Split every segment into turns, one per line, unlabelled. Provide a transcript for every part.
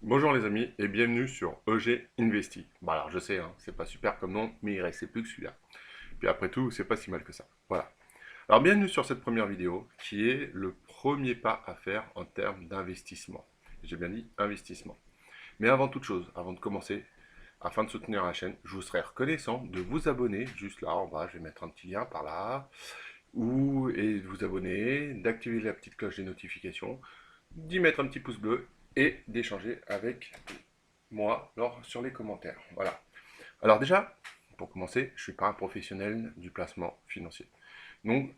Bonjour les amis et bienvenue sur EG Investi. Bon alors je sais, hein, c'est pas super comme nom, mais il restait plus que celui-là. Puis après tout, c'est pas si mal que ça. Voilà. Alors bienvenue sur cette première vidéo qui est le premier pas à faire en termes d'investissement. J'ai bien dit investissement. Mais avant toute chose, avant de commencer, afin de soutenir la chaîne, je vous serais reconnaissant de vous abonner juste là en bas. Je vais mettre un petit lien par là. Et de vous abonner, d'activer la petite cloche des notifications, d'y mettre un petit pouce bleu et d'échanger avec moi sur les commentaires. Voilà. Alors déjà, pour commencer, je ne suis pas un professionnel du placement financier. Donc,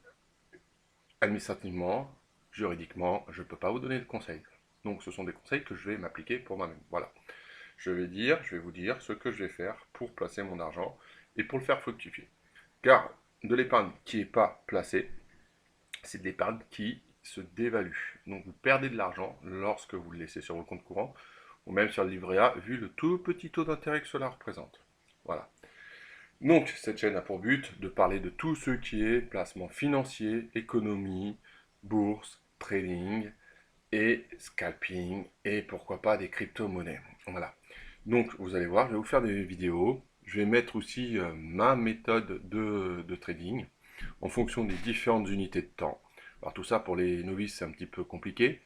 administrativement, juridiquement, je ne peux pas vous donner de conseils. Donc, ce sont des conseils que je vais m'appliquer pour moi-même. Voilà. Je vais vous dire ce que je vais faire pour placer mon argent et pour le faire fructifier. Car de l'épargne qui n'est pas placée, c'est de l'épargne qui se dévalue. Donc vous perdez de l'argent lorsque vous le laissez sur vos comptes courants ou même sur le livret A, vu le tout petit taux d'intérêt que cela représente. Voilà. Donc, cette chaîne a pour but de parler de tout ce qui est placement financier, économie, bourse, trading et scalping et pourquoi pas des crypto-monnaies. Voilà. Donc, vous allez voir, je vais vous faire des vidéos. Je vais mettre aussi ma méthode de trading en fonction des différentes unités de temps. Alors tout ça pour les novices c'est un petit peu compliqué,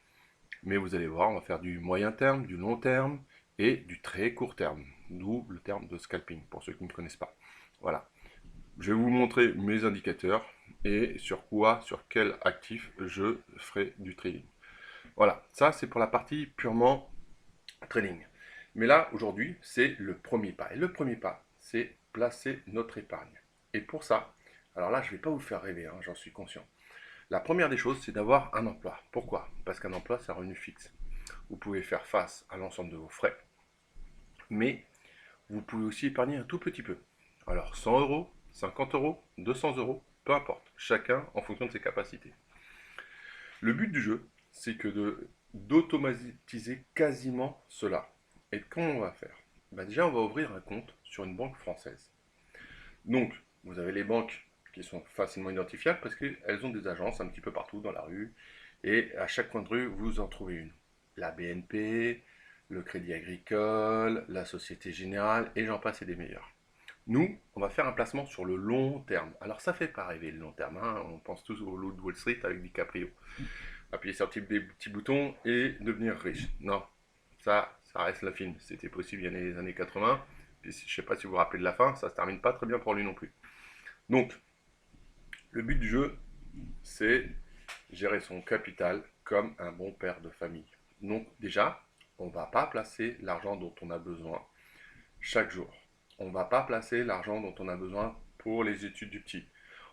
mais vous allez voir, on va faire du moyen terme, du long terme et du très court terme, d'où le terme de scalping, pour ceux qui ne connaissent pas. Voilà. Je vais vous montrer mes indicateurs et sur quoi, sur quel actif je ferai du trading. Voilà, ça c'est pour la partie purement trading. Mais là, aujourd'hui, c'est le premier pas. Et le premier pas, c'est placer notre épargne. Et pour ça, alors là, je ne vais pas vous faire rêver, hein, j'en suis conscient. La première des choses, c'est d'avoir un emploi. Pourquoi? Parce qu'un emploi, c'est un revenu fixe. Vous pouvez faire face à l'ensemble de vos frais, mais vous pouvez aussi épargner un tout petit peu. Alors 100 euros, 50 euros, 200 euros, peu importe, chacun en fonction de ses capacités. Le but du jeu, c'est que d'automatiser quasiment cela. Et comment on va faire? Bah déjà, on va ouvrir un compte sur une banque française. Donc, vous avez les banques qui sont facilement identifiables parce qu'elles ont des agences un petit peu partout dans la rue. Et à chaque coin de rue, vous en trouvez une. La BNP, le Crédit Agricole, la Société Générale, et j'en passe et des meilleurs. Nous, on va faire un placement sur le long terme. Alors ça fait pas rêver le long terme, hein. On pense tous au loup de Wall Street avec DiCaprio. Appuyer sur des petits boutons et devenir riche. Non, ça reste le film. C'était possible il y a les années 80. Puis, je ne sais pas si vous vous rappelez de la fin, ça se termine pas très bien pour lui non plus. Donc, le but du jeu, c'est gérer son capital comme un bon père de famille. Donc déjà, on ne va pas placer l'argent dont on a besoin chaque jour. On ne va pas placer l'argent dont on a besoin pour les études du petit.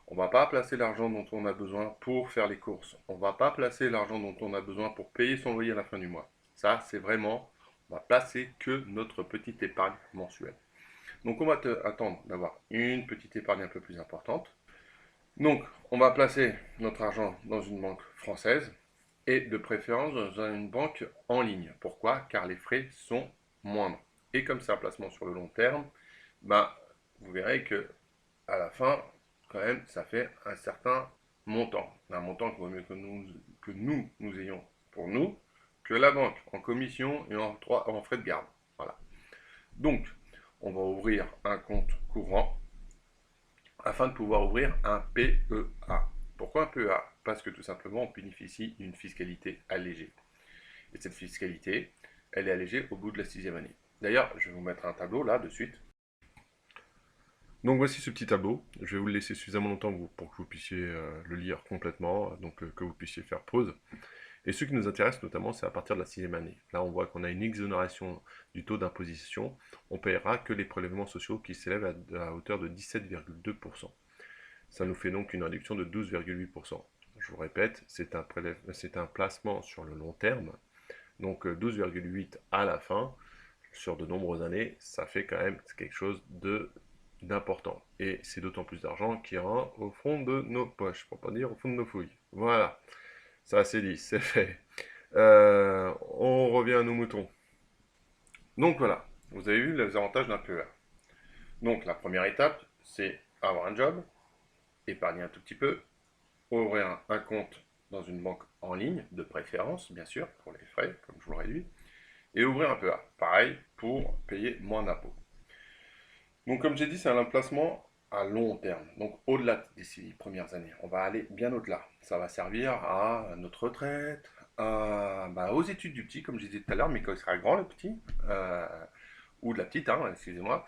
On ne va pas placer l'argent dont on a besoin pour faire les courses. On ne va pas placer l'argent dont on a besoin pour payer son loyer à la fin du mois. Ça, c'est vraiment, on va placer que notre petite épargne mensuelle. Donc on va attendre d'avoir une petite épargne un peu plus importante. Donc on va placer notre argent dans une banque française et de préférence dans une banque en ligne. Pourquoi? Car les frais sont moindres. Et comme c'est un placement sur le long terme, bah, vous verrez que à la fin, quand même, ça fait un certain montant. Un montant qu'il vaut mieux que nous ayons pour nous, que la banque en commission et en frais de garde. Voilà. Donc, on va ouvrir un compte courant afin de pouvoir ouvrir un PEA. Pourquoi un PEA? Parce que tout simplement, on bénéficie d'une fiscalité allégée. Et cette fiscalité, elle est allégée au bout de la 6e année. D'ailleurs, je vais vous mettre un tableau là de suite. Donc voici ce petit tableau. Je vais vous le laisser suffisamment longtemps pour que vous puissiez le lire complètement, donc que vous puissiez faire pause. Et ce qui nous intéresse notamment, c'est à partir de la 6e année. Là, on voit qu'on a une exonération du taux d'imposition. On ne paiera que les prélèvements sociaux qui s'élèvent à hauteur de 17,2%. Ça nous fait donc une réduction de 12,8%. Je vous répète, c'est un placement sur le long terme. Donc 12,8 à la fin, sur de nombreuses années, ça fait quand même quelque chose d'important. Et c'est d'autant plus d'argent qui ira au fond de nos poches, pour pas dire au fond de nos fouilles. Voilà, ça c'est dit, c'est fait. On revient à nos moutons. Donc voilà, vous avez vu les avantages d'un PEA. Donc la première étape, c'est avoir un job, épargner un tout petit peu, ouvrir un compte dans une banque en ligne, de préférence, bien sûr, pour les frais, comme je vous l'aurais dit, et ouvrir un PEA. Pareil, pour payer moins d'impôts. Donc comme j'ai dit, c'est un placement à long terme, donc au-delà des 6 premières années. On va aller bien au-delà. Ça va servir à notre retraite, aux études du petit, comme je disais tout à l'heure, mais quand il sera grand le petit, ou de la petite, hein, excusez-moi,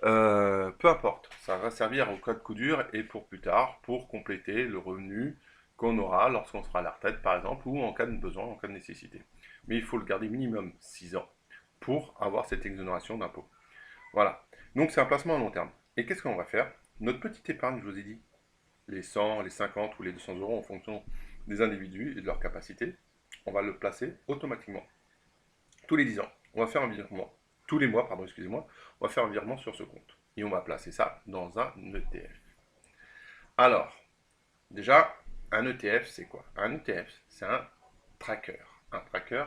peu importe. Ça va servir au code coup dur et pour plus tard, pour compléter le revenu qu'on aura lorsqu'on sera à la retraite, par exemple, ou en cas de besoin, en cas de nécessité. Mais il faut le garder minimum 6 ans pour avoir cette exonération d'impôt. Voilà. Donc c'est un placement à long terme. Et qu'est-ce qu'on va faire? Notre petite épargne, je vous ai dit, les 100, les 50 ou les 200 euros en fonction des individus et de leur capacité, on va le placer automatiquement. Tous les 10 ans, on va faire un virement. Tous les mois, pardon, excusez-moi, on va faire un virement sur ce compte. Et on va placer ça dans un ETF. Alors, déjà, un ETF, c'est quoi? Un ETF, c'est un tracker. Un tracker,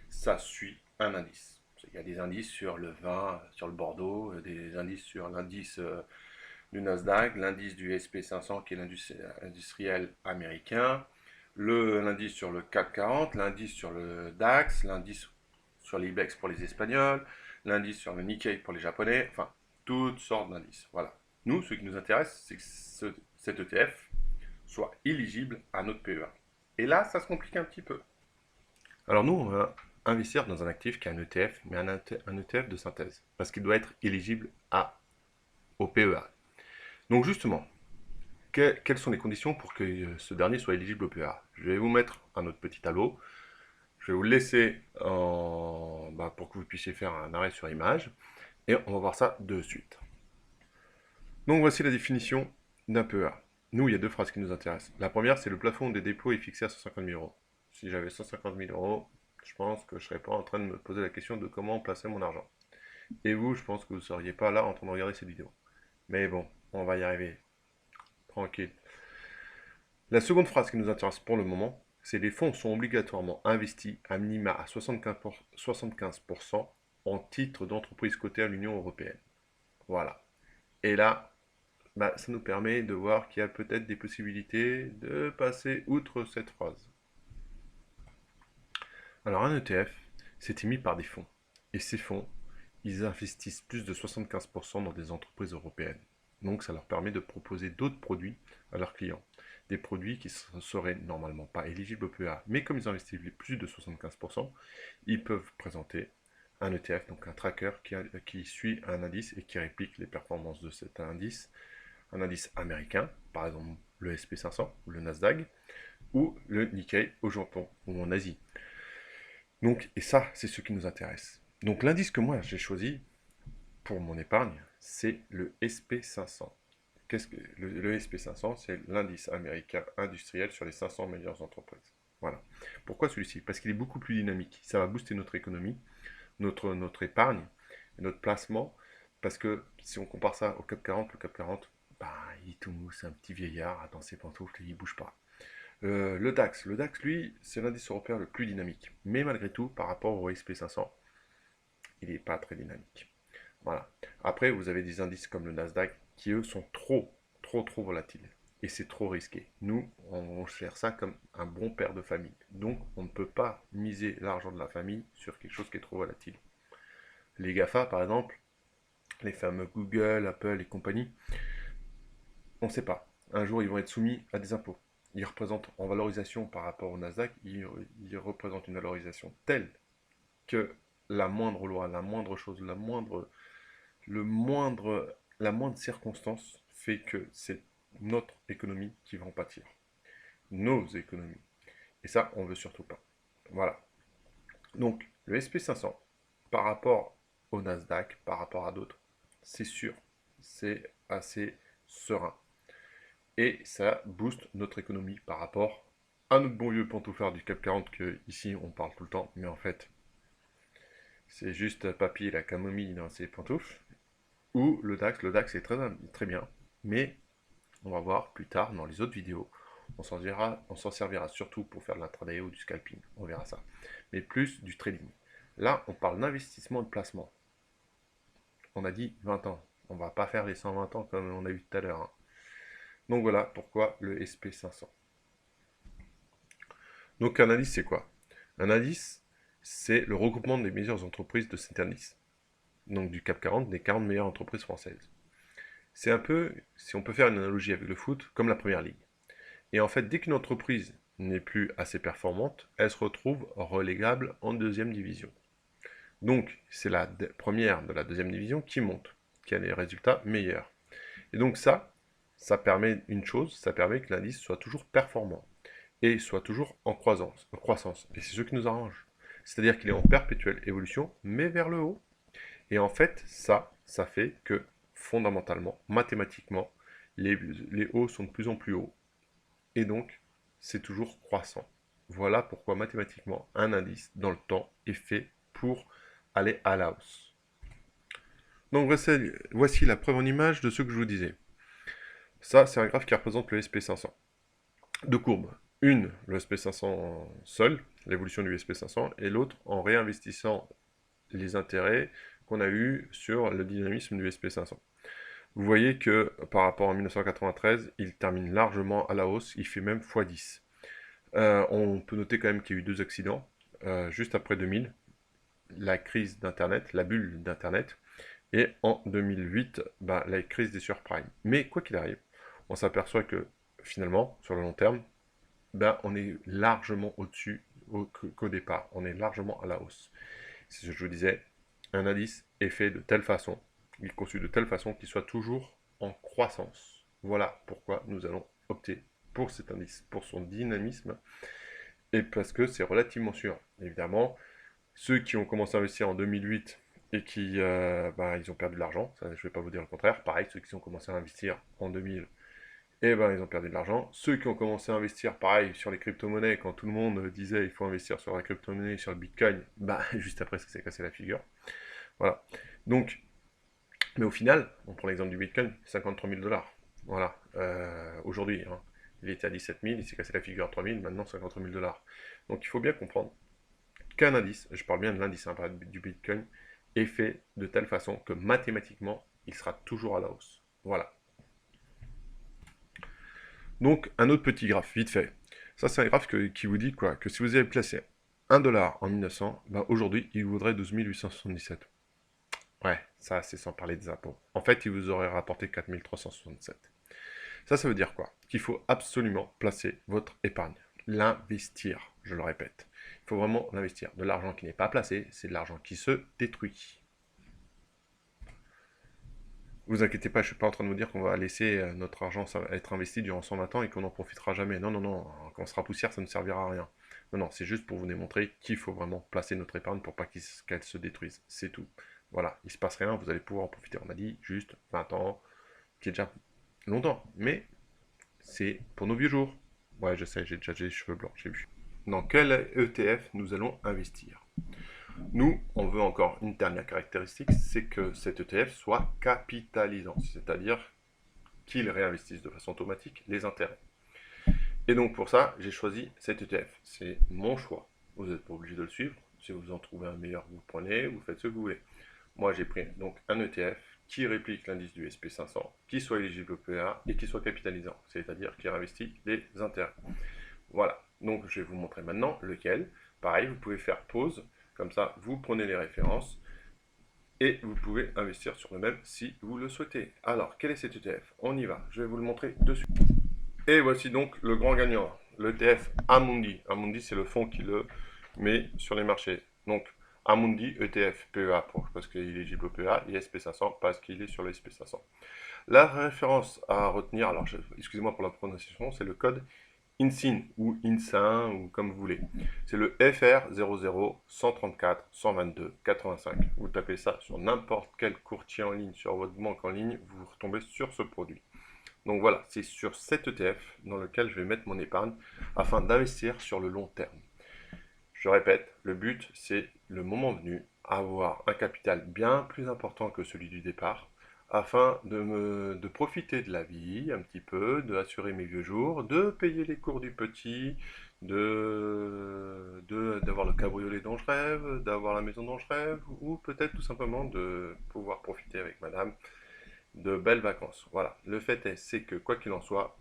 ça suit un indice. Il y a des indices sur le vin, sur le Bordeaux, des indices sur l'indice du Nasdaq, l'indice du SP 500 qui est l'indice industriel américain, l'indice sur le CAC 40, l'indice sur le DAX, l'indice sur l'IBEX pour les Espagnols, l'indice sur le Nikkei pour les Japonais, enfin, toutes sortes d'indices. Voilà. Nous, ce qui nous intéresse, c'est que cet ETF soit éligible à notre PEA. Et là, ça se complique un petit peu. Alors nous, on va investir dans un actif qui est un ETF, mais un ETF de synthèse, parce qu'il doit être éligible au PEA. Donc justement, quelles sont les conditions pour que ce dernier soit éligible au PEA? Je vais vous mettre un autre petit tableau. Je vais vous le laisser pour que vous puissiez faire un arrêt sur image. Et on va voir ça de suite. Donc voici la définition d'un PEA. Nous, il y a deux phrases qui nous intéressent. La première, c'est le plafond des dépôts est fixé à 150 000 euros. Si j'avais 150 000 euros, je pense que je ne serais pas en train de me poser la question de comment placer mon argent. Et vous, je pense que vous ne seriez pas là en train de regarder cette vidéo. Mais bon, on va y arriver. Tranquille. La seconde phrase qui nous intéresse pour le moment, c'est les fonds sont obligatoirement investis à minima à 75% en titres d'entreprise cotée à l'Union européenne. Voilà. Et là, ça nous permet de voir qu'il y a peut-être des possibilités de passer outre cette phrase. Alors un ETF, c'est émis par des fonds. Et ces fonds, ils investissent plus de 75% dans des entreprises européennes. Donc ça leur permet de proposer d'autres produits à leurs clients. Des produits qui ne seraient normalement pas éligibles au PEA. Mais comme ils investissent plus de 75%, ils peuvent présenter un ETF, donc un tracker qui suit un indice et qui réplique les performances de cet indice. Un indice américain, par exemple le SP 500 ou le Nasdaq, ou le Nikkei au Japon ou en Asie. Donc, et ça, c'est ce qui nous intéresse. Donc l'indice que moi j'ai choisi pour mon épargne, c'est le SP 500. Qu'est-ce que le SP 500? C'est l'indice américain industriel sur les 500 meilleures entreprises. Voilà. Pourquoi celui-ci? Parce qu'il est beaucoup plus dynamique. Ça va booster notre économie, notre épargne, notre placement. Parce que si on compare ça au CAC 40, le CAC 40, il est tout mou, c'est un petit vieillard dans ses pantoufles et il ne bouge pas. Le DAX, lui, c'est l'indice européen le plus dynamique. Mais malgré tout, par rapport au SP 500, il n'est pas très dynamique. Voilà. Après, vous avez des indices comme le Nasdaq qui, eux, sont trop volatiles. Et c'est trop risqué. Nous, on gère ça comme un bon père de famille. Donc, on ne peut pas miser l'argent de la famille sur quelque chose qui est trop volatile. Les GAFA, par exemple, les fameux Google, Apple et compagnie, on ne sait pas. Un jour, ils vont être soumis à des impôts. Ils représentent, en valorisation par rapport au Nasdaq, ils représentent une valorisation telle que la moindre loi, la moindre chose, la moindre circonstance fait que c'est notre économie qui va en pâtir. Nos économies. Et ça, on ne veut surtout pas. Voilà. Donc, le SP 500, par rapport au Nasdaq, par rapport à d'autres, c'est sûr, c'est assez serein. Et ça booste notre économie par rapport à notre bon vieux pantouflard du CAC 40 que ici on parle tout le temps, mais en fait, c'est juste papy et la camomille dans ses pantoufles. Ou le DAX est très bien, mais on va voir plus tard dans les autres vidéos, on s'en servira surtout pour faire de l'intraday ou du scalping, on verra ça. Mais plus du trading. Là, on parle d'investissement et de placement. On a dit 20 ans, on va pas faire les 120 ans comme on a eu tout à l'heure. Hein. Donc voilà pourquoi le SP 500. Donc un indice, c'est quoi? Un indice, c'est le regroupement des meilleures entreprises de cet indice. Donc du CAC 40, des 40 meilleures entreprises françaises. C'est un peu, si on peut faire une analogie avec le foot, comme la première ligue. Et en fait, dès qu'une entreprise n'est plus assez performante, elle se retrouve relégable en deuxième division. Donc, c'est la première de la deuxième division qui monte, qui a des résultats meilleurs. Et donc ça permet une chose, ça permet que l'indice soit toujours performant et soit toujours en croissance. Et c'est ce qui nous arrange. C'est-à-dire qu'il est en perpétuelle évolution, mais vers le haut. Et en fait, ça fait que fondamentalement, mathématiquement, les hauts sont de plus en plus hauts. Et donc, c'est toujours croissant. Voilà pourquoi mathématiquement, un indice dans le temps est fait pour aller à la hausse. Donc voici la preuve en image de ce que je vous disais. Ça, c'est un graphe qui représente le SP500. Deux courbes. Une, le SP500 seul, l'évolution du SP500, et l'autre en réinvestissant les intérêts qu'on a eus sur le dynamisme du SP500. Vous voyez que par rapport à 1993, il termine largement à la hausse, il fait même x10. On peut noter quand même qu'il y a eu deux accidents, juste après 2000, la crise d'Internet, la bulle d'Internet, et en 2008, la crise des subprimes. Mais quoi qu'il arrive, on s'aperçoit que finalement, sur le long terme, on est largement au-dessus qu'au départ. On est largement à la hausse. C'est ce que je vous disais, un indice est fait de telle façon, il est conçu de telle façon qu'il soit toujours en croissance. Voilà pourquoi nous allons opter pour cet indice, pour son dynamisme, et parce que c'est relativement sûr. Évidemment, ceux qui ont commencé à investir en 2008 et qui ils ont perdu de l'argent, ça, je ne vais pas vous dire le contraire. Pareil, ceux qui ont commencé à investir en 2000, ils ont perdu de l'argent. Ceux qui ont commencé à investir, pareil, sur les crypto-monnaies, quand tout le monde disait il faut investir sur la crypto-monnaie, sur le bitcoin, juste après, ça s'est cassé la figure. Voilà. Donc, mais au final, on prend l'exemple du bitcoin, 53 000 $. Voilà. Aujourd'hui, hein, il était à 17 000, il s'est cassé la figure à 3 000, maintenant 53 000 $. Donc il faut bien comprendre qu'un indice, je parle bien de l'indice, hein, pas du bitcoin, est fait de telle façon que mathématiquement, il sera toujours à la hausse. Voilà. Donc, un autre petit graphe, vite fait. Ça, c'est un graphe qui vous dit quoi? Que si vous avez placé 1 dollar en 1900, aujourd'hui, il vous vaudrait 12 877. Ouais, ça, c'est sans parler des impôts. En fait, il vous aurait rapporté 4 367. Ça veut dire quoi? Qu'il faut absolument placer votre épargne. L'investir, je le répète. Il faut vraiment l'investir. De l'argent qui n'est pas placé, c'est de l'argent qui se détruit. Vous inquiétez pas, je suis pas en train de vous dire qu'on va laisser notre argent être investi durant 120 ans et qu'on n'en profitera jamais. Non, non, non, quand on sera poussière, ça ne servira à rien. Non, non, c'est juste pour vous démontrer qu'il faut vraiment placer notre épargne pour pas qu'elle se détruise. C'est tout. Voilà, il se passe rien, vous allez pouvoir en profiter. On a dit juste 20 ans, qui est déjà longtemps, mais c'est pour nos vieux jours. Ouais, je sais, j'ai déjà des cheveux blancs, j'ai vu. Dans quel ETF nous allons investir? Nous, on veut encore une dernière caractéristique, c'est que cet ETF soit capitalisant, c'est-à-dire qu'il réinvestisse de façon automatique les intérêts. Et donc pour ça, j'ai choisi cet ETF. C'est mon choix. Vous n'êtes pas obligé de le suivre. Si vous en trouvez un meilleur, vous le prenez, vous faites ce que vous voulez. Moi, j'ai pris donc un ETF qui réplique l'indice du SP500, qui soit éligible au PEA et qui soit capitalisant, c'est-à-dire qui réinvestit les intérêts. Voilà. Donc je vais vous montrer maintenant lequel. Pareil, vous pouvez faire pause. Comme ça, vous prenez les références et vous pouvez investir sur le même si vous le souhaitez. Alors, quel est cet ETF? On y va, je vais vous le montrer dessus. Et voici donc le grand gagnant, l'ETF Amundi. Amundi, c'est le fonds qui le met sur les marchés. Donc, Amundi ETF PEA, parce qu'il est éligible au PEA, et SP500 parce qu'il est sur le SP500. La référence à retenir, alors excusez-moi pour la prononciation, c'est le code INSIN ou INSIN ou comme vous voulez. C'est le FR 00 134 122 85. Vous tapez ça sur n'importe quel courtier en ligne, sur votre banque en ligne, vous retombez sur ce produit. Donc voilà, c'est sur cet ETF dans lequel je vais mettre mon épargne afin d'investir sur le long terme. Je répète, le but c'est le moment venu avoir un capital bien plus important que celui du départ afin de profiter de la vie un petit peu, d'assurer mes vieux jours, de payer les cours du petit, d'avoir le cabriolet dont je rêve, d'avoir la maison dont je rêve, ou peut-être tout simplement de pouvoir profiter avec madame de belles vacances. Voilà, le fait est, c'est que quoi qu'il en soit,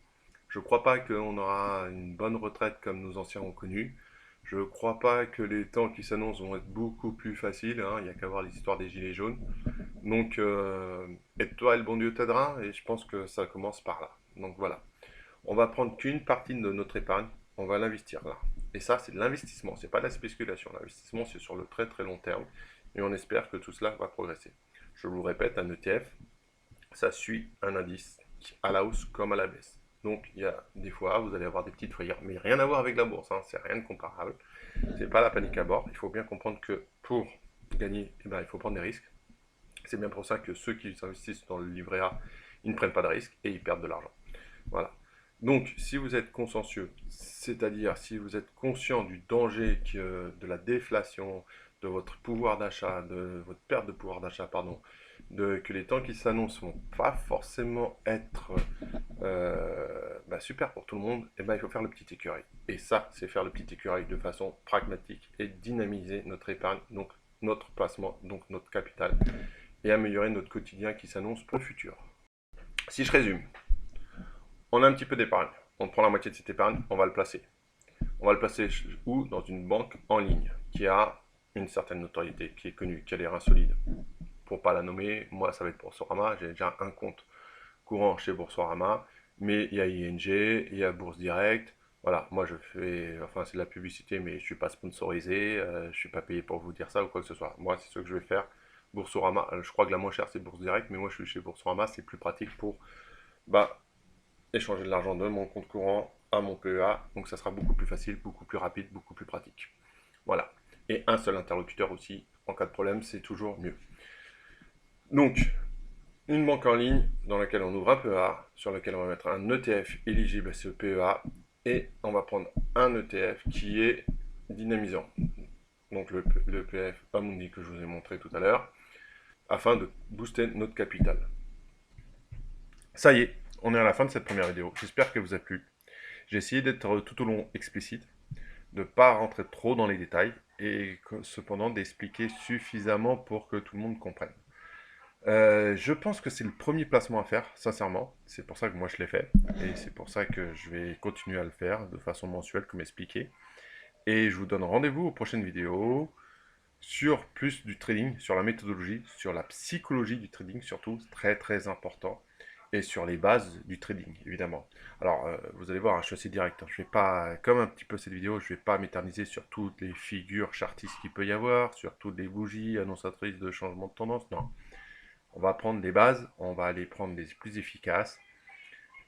je ne crois pas qu'on aura une bonne retraite comme nos anciens ont connu. Je ne crois pas que les temps qui s'annoncent vont être beaucoup plus faciles, hein. Il n'y a qu'à voir l'histoire des gilets jaunes. Donc, aide-toi et le bon Dieu t'aidera, et je pense que ça commence par là. Donc voilà, on va prendre qu'une partie de notre épargne, on va l'investir là. Et ça, c'est de l'investissement, c'est pas de la spéculation. L'investissement, c'est sur le très très long terme, et on espère que tout cela va progresser. Je vous le répète, un ETF, ça suit un indice à la hausse comme à la baisse. Donc il y a des fois, vous allez avoir des petites frayeurs, mais rien à voir avec la bourse, hein, c'est rien de comparable. C'est pas la panique à bord. Il faut bien comprendre que pour gagner, eh ben, il faut prendre des risques. C'est bien pour ça que ceux qui investissent dans le livret A, ils ne prennent pas de risques et ils perdent de l'argent. Voilà. Donc, si vous êtes consciencieux, c'est-à-dire si vous êtes conscient du danger de la déflation, de votre pouvoir d'achat, de votre perte de pouvoir d'achat, pardon, que les temps qui s'annoncent vont pas forcément être super pour tout le monde, et ben, il faut faire le petit écureuil. Et ça, c'est faire le petit écureuil de façon pragmatique et dynamiser notre épargne, donc notre placement, donc notre capital, et améliorer notre quotidien qui s'annonce pour le futur. Si je résume, on a un petit peu d'épargne. On prend la moitié de cette épargne, on va le placer. On va le placer où? Dans une banque en ligne qui a une certaine notoriété, qui est connue, qui a des reins solides. Pour pas la nommer, moi ça va être Boursorama, j'ai déjà un compte courant chez Boursorama, mais il y a ING, il y a Bourse Direct. Voilà, moi je fais, enfin c'est de la publicité, mais je suis pas sponsorisé, je suis pas payé pour vous dire ça ou quoi que ce soit. Moi c'est ce que je vais faire. Boursorama, je crois que la moins chère c'est Bourse Direct, mais moi je suis chez Boursorama, c'est plus pratique pour échanger de l'argent de mon compte courant à mon PEA, donc ça sera beaucoup plus facile, beaucoup plus rapide, beaucoup plus pratique. Voilà. Et un seul interlocuteur aussi, en cas de problème, c'est toujours mieux. Donc, une banque en ligne dans laquelle on ouvre un PEA, sur lequel on va mettre un ETF éligible à ce PEA, et on va prendre un ETF qui est dynamisant. Donc le PF Amundi que je vous ai montré tout à l'heure, afin de booster notre capital. Ça y est, on est à la fin de cette première vidéo. J'espère qu'elle vous a plu. J'ai essayé d'être tout au long explicite, de ne pas rentrer trop dans les détails, et cependant d'expliquer suffisamment pour que tout le monde comprenne. Je pense que c'est le premier placement à faire, sincèrement. C'est pour ça que moi je l'ai fait. Et c'est pour ça que je vais continuer à le faire de façon mensuelle, comme expliqué. Et je vous donne rendez-vous aux prochaines vidéos sur plus du trading, sur la méthodologie, sur la psychologie du trading surtout, très très important. Et sur les bases du trading, évidemment. Alors, vous allez voir, hein, je suis assez direct. Hein. Je vais pas, comme un petit peu cette vidéo, je vais pas m'éterniser sur toutes les figures chartistes qu'il peut y avoir, sur toutes les bougies annonciatrices de changement de tendance. Non. On va prendre des bases, on va aller prendre les plus efficaces.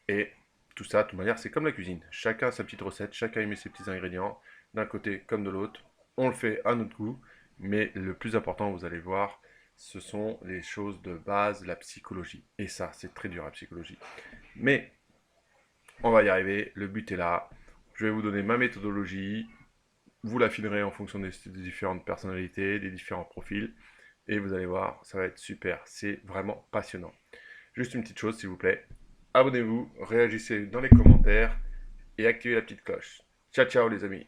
Et tout ça, de toute manière, c'est comme la cuisine. Chacun a sa petite recette, chacun y met ses petits ingrédients, d'un côté comme de l'autre. On le fait à notre goût. Mais le plus important, vous allez voir, ce sont les choses de base, la psychologie. Et ça, c'est très dur la psychologie. Mais on va y arriver, le but est là. Je vais vous donner ma méthodologie. Vous l'affinerez en fonction des différentes personnalités, des différents profils. Et vous allez voir, ça va être super. C'est vraiment passionnant. Juste une petite chose, s'il vous plaît. Abonnez-vous, réagissez dans les commentaires et activez la petite cloche. Ciao, ciao les amis.